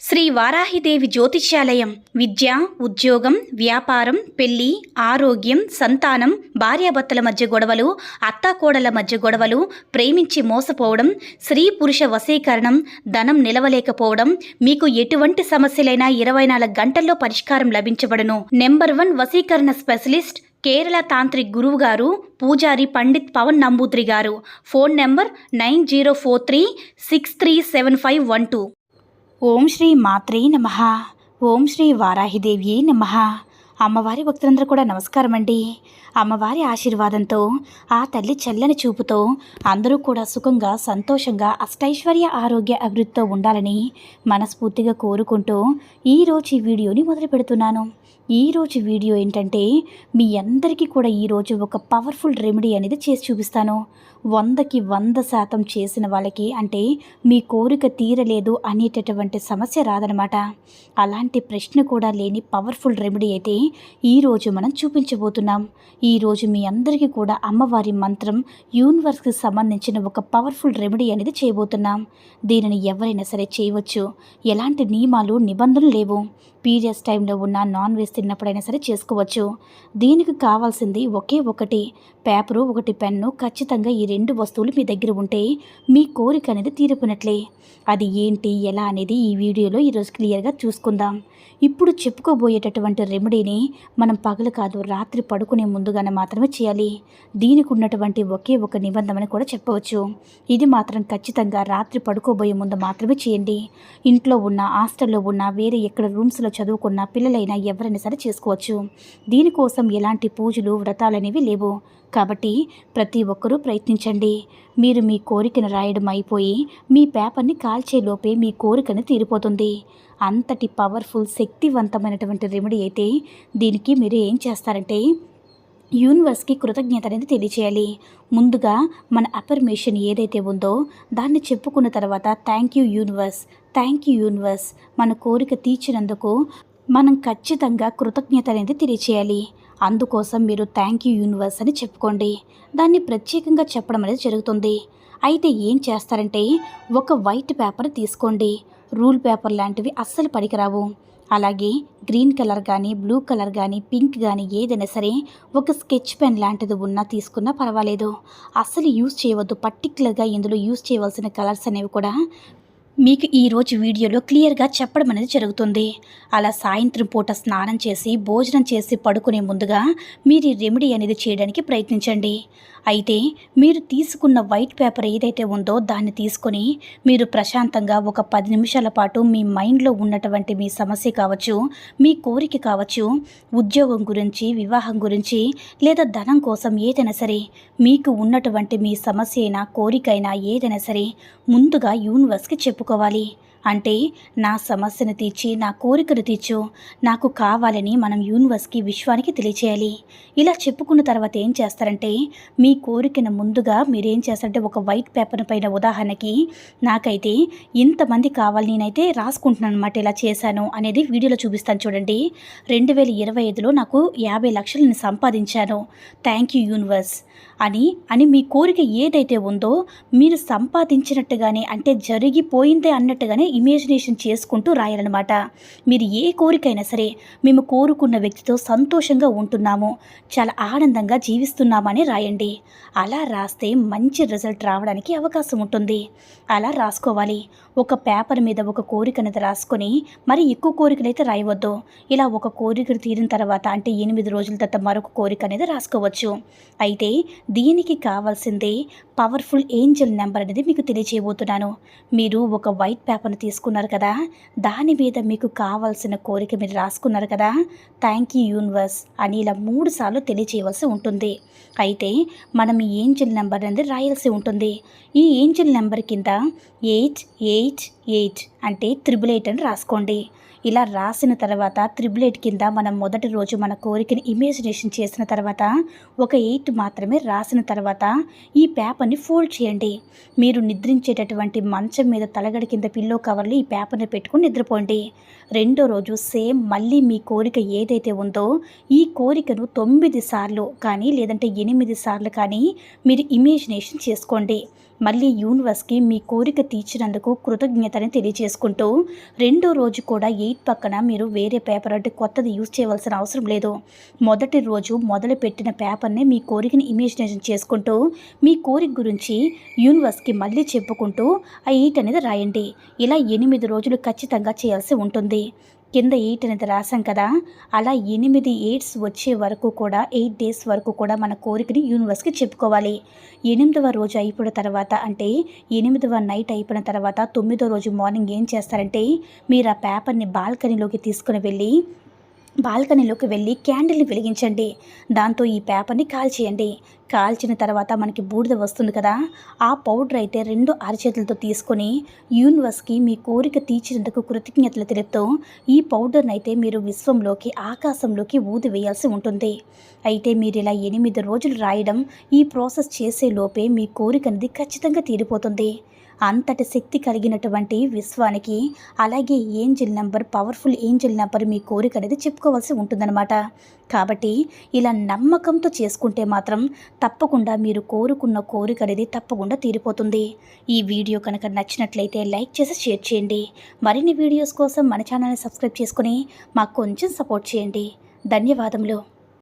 శ్రీ వారాహిదేవి జ్యోతిష్యాలయం విద్య, ఉద్యోగం, వ్యాపారం, పెళ్లి, ఆరోగ్యం, సంతానం, భార్యాభర్తల మధ్య గొడవలు, అత్తాకోడల మధ్య గొడవలు, ప్రేమించి మోసపోవడం, స్త్రీ పురుష వశీకరణం, ధనం నిలవలేకపోవడం, మీకు ఎటువంటి సమస్యలైనా 24 గంటల్లో పరిష్కారం లభించబడును. నెంబర్ 1 వశీకరణ స్పెషలిస్ట్ కేరళ తాంత్రిక్ గురువు గారు పూజారి పండిత్ పవన్ నంబూద్రి గారు. Phone number 9043637512. ఓం శ్రీ మాత్రే నమః. ఓం శ్రీ వారాహిదేవి నమః. అమ్మవారి భక్తులందరూ కూడా నమస్కారం అండి. అమ్మవారి ఆశీర్వాదంతో, ఆ తల్లి చల్లని చూపుతో అందరూ కూడా సుఖంగా, సంతోషంగా, అష్టైశ్వర్య, ఆరోగ్య, అభివృద్ధితో ఉండాలని మనస్ఫూర్తిగా కోరుకుంటూ ఈరోజు ఈ వీడియోని మొదలు పెడుతున్నాను. ఈరోజు వీడియో ఏంటంటే, మీ అందరికీ కూడా ఈరోజు ఒక పవర్ఫుల్ రెమెడీ అనేది చేసి చూపిస్తాను. 100కి 100% చేసిన వాళ్ళకి, అంటే మీ కోరిక తీరలేదు అనేటటువంటి సమస్య రాదనమాట. అలాంటి ప్రశ్న కూడా లేని పవర్ఫుల్ రెమెడీ అయితే ఈరోజు మనం చూపించబోతున్నాం. ఈరోజు మీ అందరికీ కూడా అమ్మవారి మంత్రం, యూనివర్స్కి సంబంధించిన ఒక పవర్ఫుల్ రెమెడీ అనేది చేయబోతున్నాం. దీనిని ఎవరైనా సరే చేయవచ్చు. ఎలాంటి నియమాలు, నిబంధనలు లేవు. పీరియడ్స్ టైంలో ఉన్న, నాన్ వెజ్ తిన్నప్పుడైనా సరే చేసుకోవచ్చు. దీనికి కావాల్సింది ఒకే ఒకటి పేపరు, ఒకటి పెన్ను. ఖచ్చితంగా ఈ 2 వస్తువులు మీ దగ్గర ఉంటే మీ కోరిక అనేది తీరిపోయినట్లే. అది ఏంటి, ఎలా అనేది ఈ వీడియోలో ఈరోజు క్లియర్గా చూసుకుందాం. ఇప్పుడు చెప్పుకోబోయేటటువంటి రెమెడీని మనం పగలు కాదు, రాత్రి పడుకునే ముందుగానే మాత్రమే చేయాలి. దీనికి ఉన్నటువంటి ఒకే ఒక నిబంధన కూడా చెప్పవచ్చు. ఇది మాత్రం ఖచ్చితంగా రాత్రి పడుకోబోయే ముందు మాత్రమే చేయండి. ఇంట్లో ఉన్న, హాస్టల్లో ఉన్న, వేరే ఎక్కడ రూమ్స్లో చదువుకున్న పిల్లలైనా ఎవరైనా సరే చేసుకోవచ్చు. దీనికోసం ఎలాంటి పూజలు, వ్రతాలు అనేవి లేవు. కాబట్టి ప్రతి ఒక్కరూ ప్రయత్నించండి. మీరు మీ కోరికను రాయడం అయిపోయి మీ పేపర్ని కాల్చేలోపే మీ కోరికను తీరిపోతుంది. అంతటి పవర్ఫుల్, శక్తివంతమైనటువంటి రెమెడీ అయితే దీనికి మీరు ఏం చేస్తారంటే, యూనివర్స్కి కృతజ్ఞత అనేది తెలియచేయాలి. ముందుగా మన అఫర్మేషన్ ఏదైతే ఉందో దాన్ని చెప్పుకున్న తర్వాత thank you universe, thank you universe, మన కోరిక తీర్చినందుకు మనం ఖచ్చితంగా కృతజ్ఞత అనేది తెలియచేయాలి. అందుకోసం మీరు థ్యాంక్ యూ యూనివర్స్ అని చెప్పుకోండి. దాన్ని ప్రత్యేకంగా చెప్పడం అనేది జరుగుతుంది. అయితే ఏం చేస్తారంటే, ఒక వైట్ పేపర్ తీసుకోండి. రూల్ పేపర్ లాంటివి అస్సలు పనికిరావు. అలాగే గ్రీన్ కలర్ కానీ, బ్లూ కలర్ కానీ, పింక్ కానీ ఏదైనా సరే ఒక స్కెచ్ పెన్ లాంటిది ఉన్నా తీసుకున్నా పర్వాలేదు. అస్సలు యూజ్ చేయవద్దు. పర్టికులర్గా ఇందులో యూజ్ చేయవలసిన కలర్స్ అనేవి కూడా మీకు ఈరోజు వీడియోలో క్లియర్గా చెప్పడం అనేది జరుగుతుంది. అలా సాయంత్రం పూట స్నానం చేసి, భోజనం చేసి పడుకునే ముందుగా మీరు ఈ రెమెడీ అనేది చేయడానికి ప్రయత్నించండి. అయితే మీరు తీసుకున్న వైట్ పేపర్ ఏదైతే ఉందో దాన్ని తీసుకొని మీరు ప్రశాంతంగా ఒక 10 నిమిషాల పాటు మీ మైండ్లో ఉన్నటువంటి మీ సమస్య కావచ్చు, మీ కోరిక కావచ్చు, ఉద్యోగం గురించి, వివాహం గురించి, లేదా ధనం కోసం ఏదైనా సరే మీకు ఉన్నటువంటి మీ సమస్య అయినా, కోరిక అయినా ఏదైనా సరే ముందుగా యూనివర్స్కి చెప్పుకోవాలి. అంటే నా సమస్యను తీర్చి, నా కోరికను తీర్చు, నాకు కావాలని మనం యూనివర్స్కి, విశ్వానికి తెలియచేయాలి. ఇలా చెప్పుకున్న తర్వాత ఏం చేస్తారంటే, మీ కోరికను ముందుగా మీరేం చేస్తారంటే, ఒక వైట్ పేపర్ పైన ఉదాహరణకి నాకైతే ఇంతమంది కావాలి, నేనైతే రాసుకుంటున్నాను అనమాట, ఇలా చేశాను అనేది వీడియోలో చూపిస్తాను చూడండి. 2025లో నాకు 50 లక్షలు నేను సంపాదించాను, థ్యాంక్ యూ యూనివర్స్ అని మీ కోరిక ఏదైతే ఉందో మీరు సంపాదించినట్టుగానే, అంటే జరిగిపోయిందే అన్నట్టుగానే ఇమేజినేషన్ చేసుకుంటూ రాయాలన్నమాట. మీరు ఏ కోరికైనా సరే, మేము కోరుకున్న వ్యక్తితో సంతోషంగా ఉంటున్నాము, చాలా ఆనందంగా జీవిస్తున్నామని రాయండి. అలా రాస్తే మంచి రిజల్ట్ రావడానికి అవకాశం ఉంటుంది. అలా రాసుకోవాలి. ఒక పేపర్ మీద ఒక కోరిక అనేది రాసుకొని, మరి ఎక్కువ కోరికలు అయితే రాయవద్దు. ఇలా ఒక కోరిక తీరిన తర్వాత, అంటే 8 రోజుల తర్వాత మరొక కోరిక అనేది రాసుకోవచ్చు. అయితే దీనికి కావాల్సిందే పవర్ఫుల్ ఏంజల్ నెంబర్ అనేది మీకు తెలియజేయబోతున్నాను. మీరు ఒక వైట్ పేపర్ని తీసుకున్నారు కదా, దాని మీద మీకు కావాల్సిన కోరిక మీరు రాసుకున్నారు కదా, థ్యాంక్ యూ యూనివర్స్ అని ఇలా 3 సార్లు తెలియజేయవలసి ఉంటుంది. అయితే మనం ఈ ఏంజల్ నెంబర్ అనేది రాయాల్సి ఉంటుంది. ఈ ఏంజల్ నెంబర్ కింద 888 అంటే 888 అని రాసుకోండి. ఇలా రాసిన తర్వాత 888 కింద మనం మొదటి రోజు మన కోరికని ఇమేజినేషన్ చేసిన తర్వాత ఒక 8 మాత్రమే రాసిన తర్వాత ఈ పేపర్ని ఫోల్డ్ చేయండి. మీరు నిద్రించేటటువంటి మంచం మీద తలగడ కింద పిల్లో కవర్లు ఈ పేపర్ని పెట్టుకుని నిద్రపోండి. రెండో రోజు సేమ్ మళ్ళీ మీ కోరిక ఏదైతే ఉందో ఈ కోరికను 9 సార్లు కానీ, లేదంటే 8 సార్లు కానీ మీరు ఇమేజినేషన్ చేసుకోండి. మళ్ళీ యూనివర్స్కి మీ కోరిక తీర్చినందుకు కృతజ్ఞతని తెలియజేసుకుంటూ రెండో రోజు కూడా 8 పక్కన మీరు వేరే పేపర్ అంటే కొత్తది యూజ్ చేయవలసిన అవసరం లేదు. మొదటి రోజు మొదలుపెట్టిన పేపర్ని మీ కోరికని ఇమేజినేషన్ చేసుకుంటూ మీ కోరిక గురించి యూనివర్స్కి మళ్ళీ చెప్పుకుంటూ ఆ 8 అనేది రాయండి. ఇలా 8 రోజులు ఖచ్చితంగా చేయాల్సి ఉంటుంది. కింద 8 అనేది రాసాం కదా, అలా 8 ఎయిట్స్ వచ్చే వరకు కూడా 8 డేస్ వరకు కూడా మన కోరికని యూనివర్స్కి చెప్పుకోవాలి. 8వ రోజు అయిపోయిన తర్వాత అంటే 8వ నైట్ అయిపోయిన తర్వాత 9వ రోజు మార్నింగ్ ఏం చేస్తారంటే మీరు ఆ పేపర్ని బాల్కనీలోకి తీసుకుని వెళ్ళి క్యాండిల్ని వెలిగించండి. దాంతో ఈ పేపర్ని కాల్చేయండి. కాల్చిన తర్వాత మనకి బూడిద వస్తుంది కదా, ఆ పౌడర్ అయితే 2 అరచేతులతో తీసుకొని యూనివర్స్కి మీ కోరిక తీర్చినందుకు కృతజ్ఞతలు తెలుపుతూ ఈ పౌడర్ని అయితే మీరు విశ్వంలోకి ఆకాశంలోకి ఊది వేయాల్సి ఉంటుంది. అయితే మీరు ఇలా 8 రోజులు రాయడం, ఈ ప్రాసెస్ చేసే లోపే మీ కోరిక అనేది ఖచ్చితంగా తీరిపోతుంది. అంతటి శక్తి కలిగినటువంటి విశ్వానికి అలాగే angel number, powerful angel number మీ కోరిక అనేది చెప్పుకోవాల్సి ఉంటుందన్నమాట. కాబట్టి ఇలా నమ్మకంతో చేసుకుంటే మాత్రం తప్పకుండా మీరు కోరుకున్న కోరిక అనేది తప్పకుండా తీరిపోతుంది. ఈ వీడియో కనుక నచ్చినట్లయితే లైక్ చేసి షేర్ చేయండి. మరిన్ని వీడియోస్ కోసం మన ఛానల్ని సబ్స్క్రైబ్ చేసుకొని మాకు కొంచెం సపోర్ట్ చేయండి. ధన్యవాదములు.